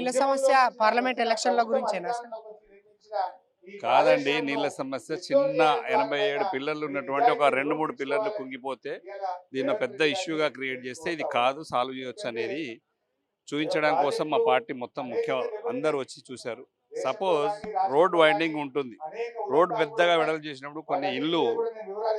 నీళ్ళ సమస్య పార్లమెంట్ ఎలక్షన్ల గురించేనా సార్? కాదండి. నీళ్ళ సమస్య చిన్న 87 పిల్లర్లు ఉన్నటువంటి ఒక 2, 3 పిల్లర్లు కుంగిపోతే దీన్ని పెద్ద ఇష్యూగా క్రియేట్ చేస్తే ఇది కాదు సాల్వ్ చేయొచ్చు అనేది చూపించడం కోసం మా పార్టీ మొత్తం అందరూ వచ్చి చూశారు. సపోజ్ రోడ్ వైండింగ్ ఉంటుంది. రోడ్ పెద్దగా వెడల్పు చేసినప్పుడు కొన్ని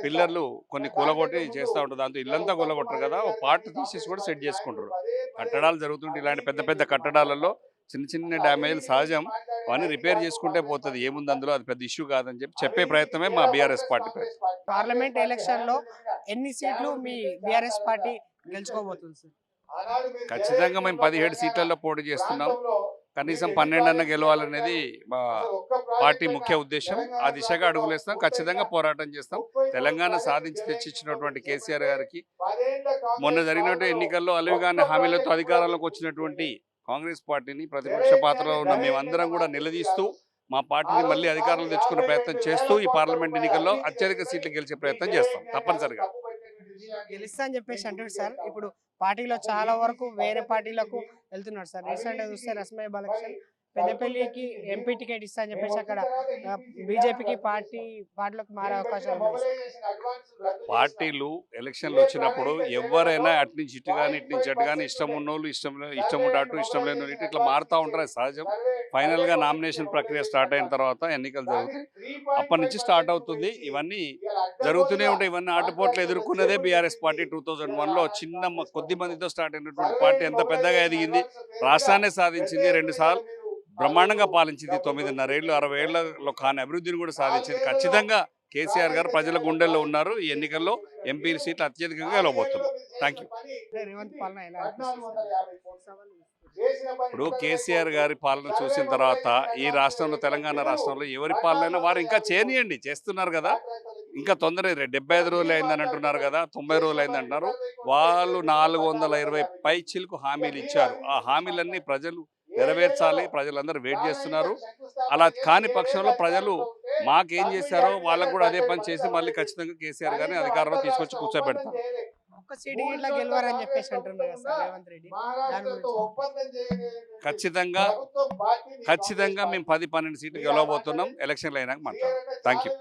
పిల్లర్లు కొన్ని కూలగొట్టి చేస్తూ ఉంటారు. దాంతో ఇల్లంతా కూలగొట్టరు కదా, ఒక పార్ట్ తీసేసి కూడా సెట్ చేసుకుంటారు. కట్టడాలు జరుగుతుంటే ఇలాంటి పెద్ద పెద్ద కట్టడాలలో చిన్న చిన్న డ్యామేజ్లు సహజం. అవన్నీ రిపేర్ చేసుకుంటే పోతుంది. ఏముంది అందులో, అది పెద్ద ఇష్యూ కాదని చెప్పే ప్రయత్నమే మా బీఆర్ఎస్ పార్టీ ప్రయత్నం. పార్లమెంట్ ఎలక్షన్ లో ఎన్ని సీట్లు మీ బీఆర్ఎస్ పార్టీ గెలుచుకోబోతుంది సార్? ఖచ్చితంగా మేము 17 సీట్లలో పోటీ చేస్తున్నాం. కనీసం 12 అన్న గెలవాలనేది మా పార్టీ ముఖ్య ఉద్దేశం. ఆ దిశగా అడుగులేస్తాం. ఖచ్చితంగా పోరాటం చేస్తాం. తెలంగాణ సాధించి తెచ్చిచ్చినటువంటి కేసీఆర్ గారికి మొన్న జరిగినటువంటి ఎన్నికల్లో అలివిగాని హామీలతో అధికారంలోకి వచ్చినటువంటి కాంగ్రెస్ పార్టీని ప్రతిపక్ష పాత్రలో ఉన్న మేమందరం కూడా నిలదీస్తూ మా పార్టీని మళ్ళీ అధికారంలో తెచ్చుకునే ప్రయత్నం చేస్తూ ఈ పార్లమెంట్ ఎన్నికల్లో అత్యధిక సీట్లు గెలిచే ప్రయత్నం చేస్తాం తప్పనిసరిగా. గెలుస్తా అని చెప్పేసి అంటారు సార్. ఇప్పుడు పార్టీలో చాలా వరకు వేరే పార్టీలకు వెళ్తున్నారు సార్. రీసెంట్ గా చూస్తే రస్మయ్య బాలకృష్ణ పెద్దపల్లికి ఎంపీ టికెట్ ఇస్తా అని చెప్పేసి అక్కడ బీజేపీకి పార్టీలోకి మారే అవకాశం ఉంది. పార్టీలు ఎలక్షన్లు వచ్చినప్పుడు ఎవరైనా అటు నుంచి ఇటు కానీ ఇటు నుంచి అటు కానీ ఇష్టం ఉన్నోళ్ళు ఇష్టం ఉంటే అటు, ఇష్టం లేని వాళ్ళు ఇటు, ఇట్లా మారుతూ ఉంటారు. అది సహజం. ఫైనల్గా నామినేషన్ ప్రక్రియ స్టార్ట్ అయిన తర్వాత ఎన్నికలు జరుగుతాయి. అప్పటి నుంచి స్టార్ట్ అవుతుంది. ఇవన్నీ జరుగుతూనే ఉంటాయి. ఇవన్నీ ఆటుపోట్లు ఎదుర్కొన్నదే బీఆర్ఎస్ పార్టీ. 2001లో కొద్ది మందితో స్టార్ట్ అయినటువంటి పార్టీ ఎంత పెద్దగా ఎదిగింది. రాష్ట్రాన్ని సాధించింది. 2 సార్లు బ్రహ్మాండంగా పాలించింది. 9.5 ఏళ్ళు 60 ఏళ్లలో కాని అభివృద్ధిని కూడా సాధించింది. ఖచ్చితంగా కేసీఆర్ గారు ప్రజల గుండెల్లో ఉన్నారు. ఈ ఎన్నికల్లో ఎంపీ సీట్లు అత్యధికంగా గెలవబోతున్నారు. Thank you. రేవంత్ పాలన ఎలా అనిపిస్తుంది సార్? ఇప్పుడు కేసీఆర్ గారి పాలన చూసిన తర్వాత ఈ రాష్ట్రంలో, తెలంగాణ రాష్ట్రంలో ఎవరి పాలన వారు ఇంకా చేయనియండి, చేస్తున్నారు కదా. ఇంకా తొందర 75 రోజులు అయిందని అంటున్నారు కదా, 90 రోజులు అయింది అంటున్నారు. వాళ్ళు 420 పైచిలకు హామీలు ఇచ్చారు. ఆ హామీలన్నీ ప్రజలు నెరవేర్చాలి. ప్రజలందరూ వెయిట్ చేస్తున్నారు. అలా కాని పక్షంలో ప్రజలు మాకేం చేశారో వాళ్ళకు కూడా అదే పని చేసి మళ్ళీ ఖచ్చితంగా కేసీఆర్ గారిని అధికారంలో తీసుకొచ్చి కూర్చోబెడతారు. ఒక్క సీటు ఇట్లా గెలవారని చెప్పేసి అంటున్నారు కదా సార్ రేవంత్ రెడ్డి. దాని గురించి ఖచ్చితంగా మేము 10, 12 సీట్లు గెలవబోతున్నాం. ఎలక్షన్లు అయినాక మాట్లాడదాం. Thank you.